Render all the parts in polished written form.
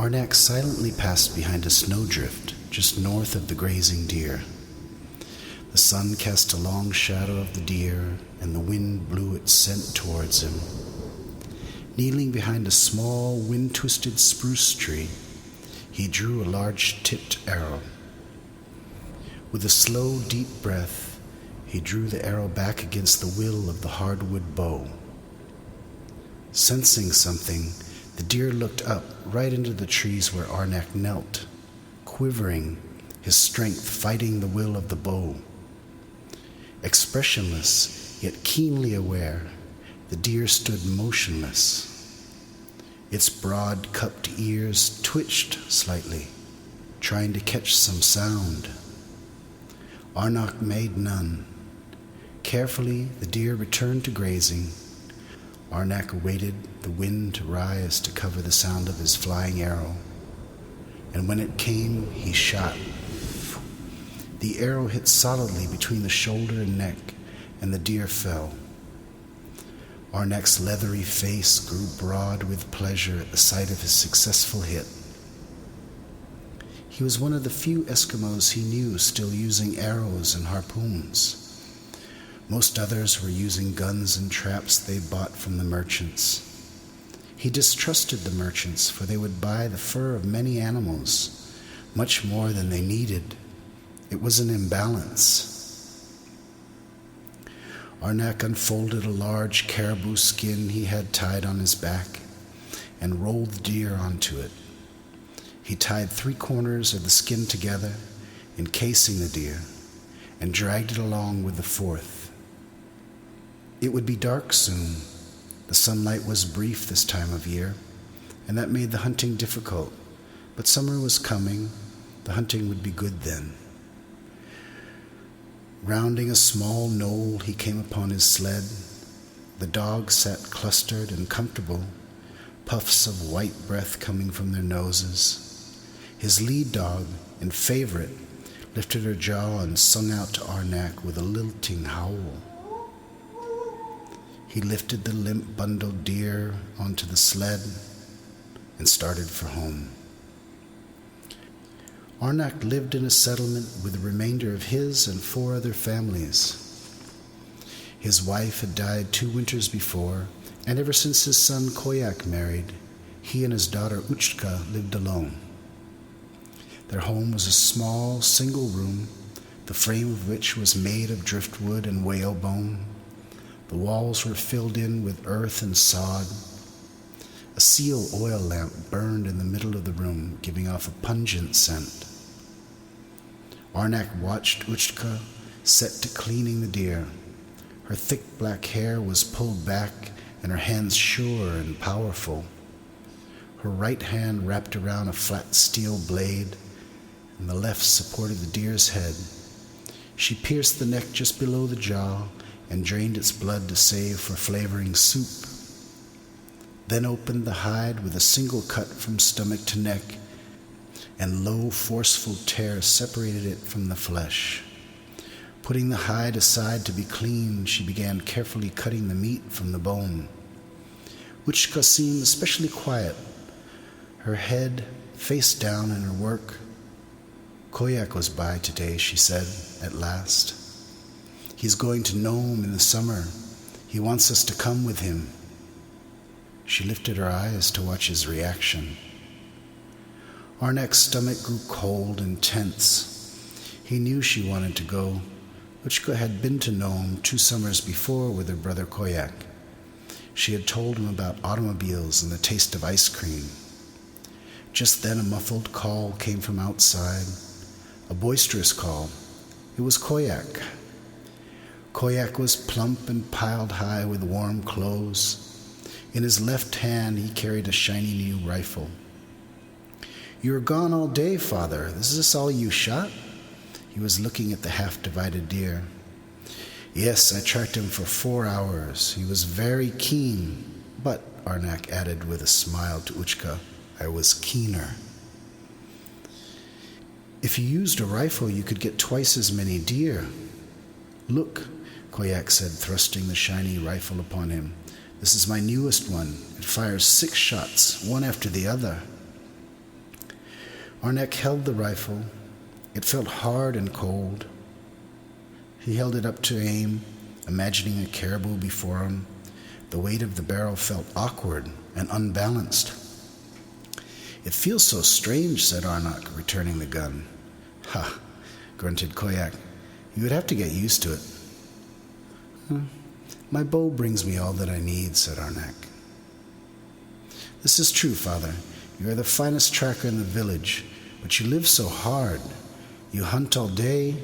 Arnak silently passed behind a snowdrift just north of the grazing deer. The sun cast a long shadow of the deer, and the wind blew its scent towards him. Kneeling behind a small, wind-twisted spruce tree, he drew a large-tipped arrow. With a slow, deep breath, he drew the arrow back against the will of the hardwood bow. Sensing something, the deer looked up right into the trees where Arnak knelt, quivering, his strength fighting the will of the bow. Expressionless, yet keenly aware, the deer stood motionless. Its broad, cupped ears twitched slightly, trying to catch some sound. Arnak made none. Carefully, the deer returned to grazing. Arnak awaited the wind to rise to cover the sound of his flying arrow, and when it came, he shot. The arrow hit solidly between the shoulder and neck, and the deer fell. Arnak's leathery face grew broad with pleasure at the sight of his successful hit. He was one of the few Eskimos he knew still using arrows and harpoons. Most others were using guns and traps they bought from the merchants. He distrusted the merchants, for they would buy the fur of many animals, much more than they needed. It was an imbalance. Arnak unfolded a large caribou skin he had tied on his back and rolled the deer onto it. He tied 3 corners of the skin together, encasing the deer, and dragged it along with the 4th. It would be dark soon. The sunlight was brief this time of year, and that made the hunting difficult. But summer was coming. The hunting would be good then. Rounding a small knoll, he came upon his sled. The dogs sat clustered and comfortable, puffs of white breath coming from their noses. His lead dog and favorite lifted her jaw and sung out to Arnak with a lilting howl. He lifted the limp, bundled deer onto the sled and started for home. Arnak lived in a settlement with the remainder of his and 4 other families. His wife had died 2 winters before, and ever since his son Koyak married, he and his daughter Uchtka lived alone. Their home was a small, single room, the frame of which was made of driftwood and whalebone. The walls were filled in with earth and sod. A seal oil lamp burned in the middle of the room, giving off a pungent scent. Arnak watched Uchtka set to cleaning the deer. Her thick black hair was pulled back and her hands sure and powerful. Her right hand wrapped around a flat steel blade, and the left supported the deer's head. She pierced the neck just below the jaw and drained its blood to save for flavoring soup. Then opened the hide with a single cut from stomach to neck, and low, forceful tear separated it from the flesh. Putting the hide aside to be cleaned, she began carefully cutting the meat from the bone. Uchtka seemed especially quiet, her head face down in her work. Koyak was by today, she said, at last. He's going to Nome in the summer. He wants us to come with him. She lifted her eyes to watch his reaction. Arnak's stomach grew cold and tense. He knew she wanted to go. Uchtka had been to Nome 2 summers before with her brother Koyak. She had told him about automobiles and the taste of ice cream. Just then a muffled call came from outside, a boisterous call. It was Koyak. Koyak was plump and piled high with warm clothes. In his left hand he carried a shiny new rifle. "You were gone all day, Father. Is this all you shot?" He was looking at the half-divided deer. "Yes, I tracked him for 4 hours. He was very keen. But," Arnak added with a smile to Uchtka, "I was keener." "If you used a rifle, you could get twice as many deer." "Look," Koyak said, thrusting the shiny rifle upon him. "This is my newest one. It fires 6 shots, one after the other." Arnak held the rifle. It felt hard and cold. He held it up to aim, imagining a caribou before him. The weight of the barrel felt awkward and unbalanced. "It feels so strange," said Arnak, returning the gun. "Ha," grunted Koyak. "You would have to get used to it." "My bow brings me all that I need," said Arnak. "This is true, Father. You are the finest tracker in the village, but you live so hard. You hunt all day,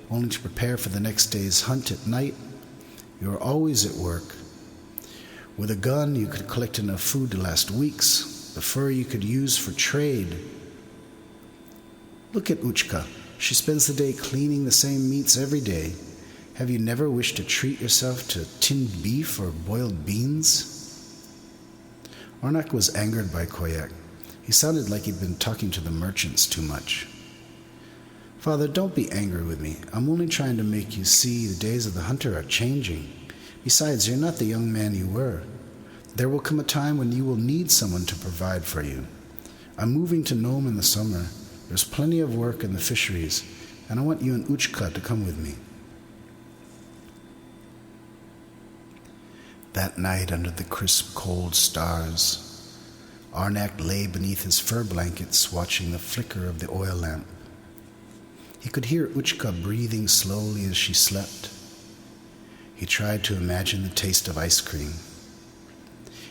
only to prepare for the next day's hunt at night. You are always at work. With a gun, you could collect enough food to last weeks. The fur you could use for trade. Look at Uchka. She spends the day cleaning the same meats every day. Have you never wished to treat yourself to tinned beef or boiled beans?" Arnak was angered by Koyak. He sounded like he'd been talking to the merchants too much. "Father, don't be angry with me. I'm only trying to make you see the days of the hunter are changing. Besides, you're not the young man you were. There will come a time when you will need someone to provide for you. I'm moving to Nome in the summer. There's plenty of work in the fisheries, and I want you and Uchka to come with me." That night, under the crisp, cold stars, Arnak lay beneath his fur blankets, watching the flicker of the oil lamp. He could hear Uchka breathing slowly as she slept. He tried to imagine the taste of ice cream.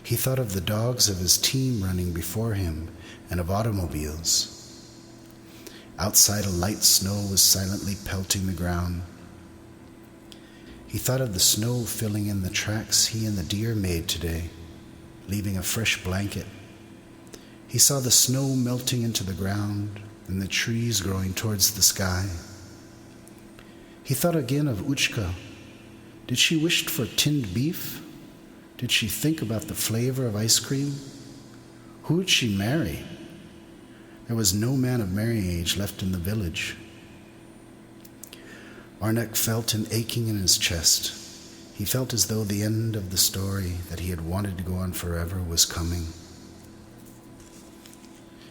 He thought of the dogs of his team running before him and of automobiles. Outside, a light snow was silently pelting the ground. He thought of the snow filling in the tracks he and the deer made today, leaving a fresh blanket. He saw the snow melting into the ground and the trees growing towards the sky. He thought again of Uchka. Did she wish for tinned beef? Did she think about the flavor of ice cream? Who would she marry? There was no man of marrying age left in the village. Arnak felt an aching in his chest. He felt as though the end of the story that he had wanted to go on forever was coming.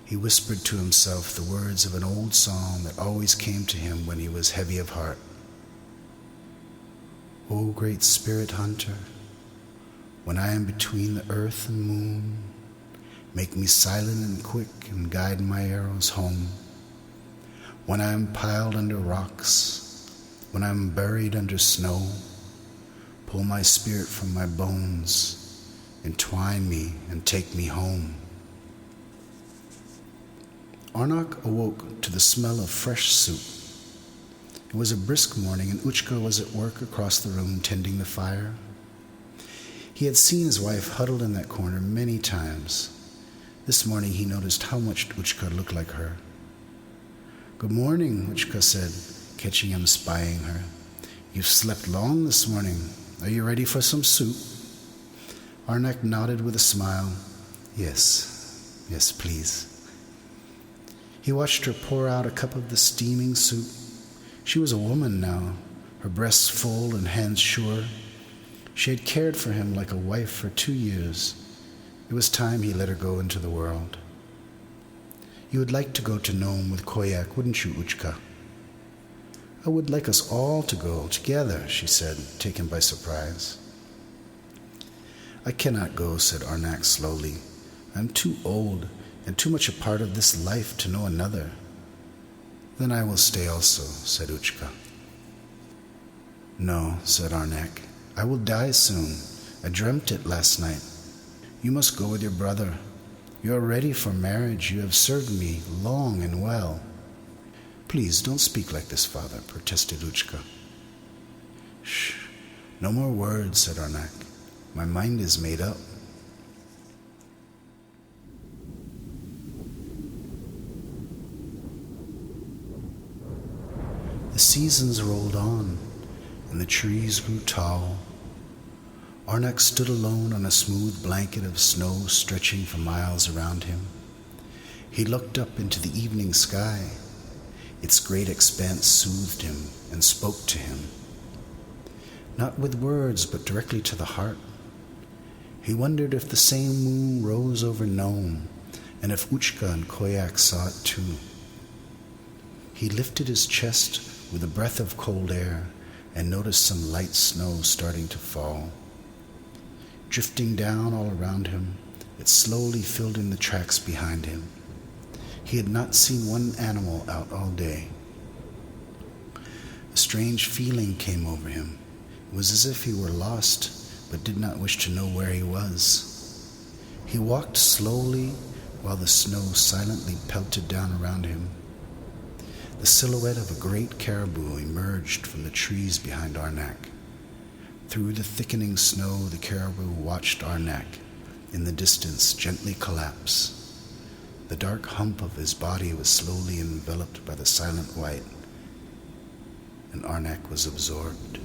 He whispered to himself the words of an old song that always came to him when he was heavy of heart. "O great spirit hunter, when I am between the earth and moon, make me silent and quick and guide my arrows home. When I am piled under rocks, when I am buried under snow, pull my spirit from my bones, entwine me and take me home." Arnak awoke to the smell of fresh soup. It was a brisk morning, and Uchka was at work across the room tending the fire. He had seen his wife huddled in that corner many times. This morning he noticed how much Uchka looked like her. "Good morning," Uchka said, catching him spying her. "You've slept long this morning. Are you ready for some soup?" Arnak nodded with a smile. Yes, please." He watched her pour out a cup of the steaming soup. She was a woman now, her breasts full and hands sure. She had cared for him like a wife for 2 years. It was time he let her go into the world. "You would like to go to Nome with Koyak, wouldn't you, Uchka?" "I would like us all to go together," she said, taken by surprise. "I cannot go," said Arnak slowly. "I'm too old and too much a part of this life to know another." "Then I will stay also," said Uchka. "No," said Arnak. "I will die soon. I dreamt it last night. You must go with your brother. You are ready for marriage. You have served me long and well." "Please don't speak like this, Father," protested Uchka. "Shh, no more words," said Arnak. "My mind is made up." The seasons rolled on, and the trees grew tall. Arnak stood alone on a smooth blanket of snow stretching for miles around him. He looked up into the evening sky. Its great expanse soothed him and spoke to him, not with words, but directly to the heart. He wondered if the same moon rose over Nome, and if Uchka and Koyak saw it too. He lifted his chest with a breath of cold air and noticed some light snow starting to fall. Drifting down all around him, it slowly filled in the tracks behind him. He had not seen one animal out all day. A strange feeling came over him. It was as if he were lost, but did not wish to know where he was. He walked slowly while the snow silently pelted down around him. The silhouette of a great caribou emerged from the trees behind Arnak. Through the thickening snow, the caribou watched Arnak in the distance gently collapse. The dark hump of his body was slowly enveloped by the silent white, and Arnak was absorbed.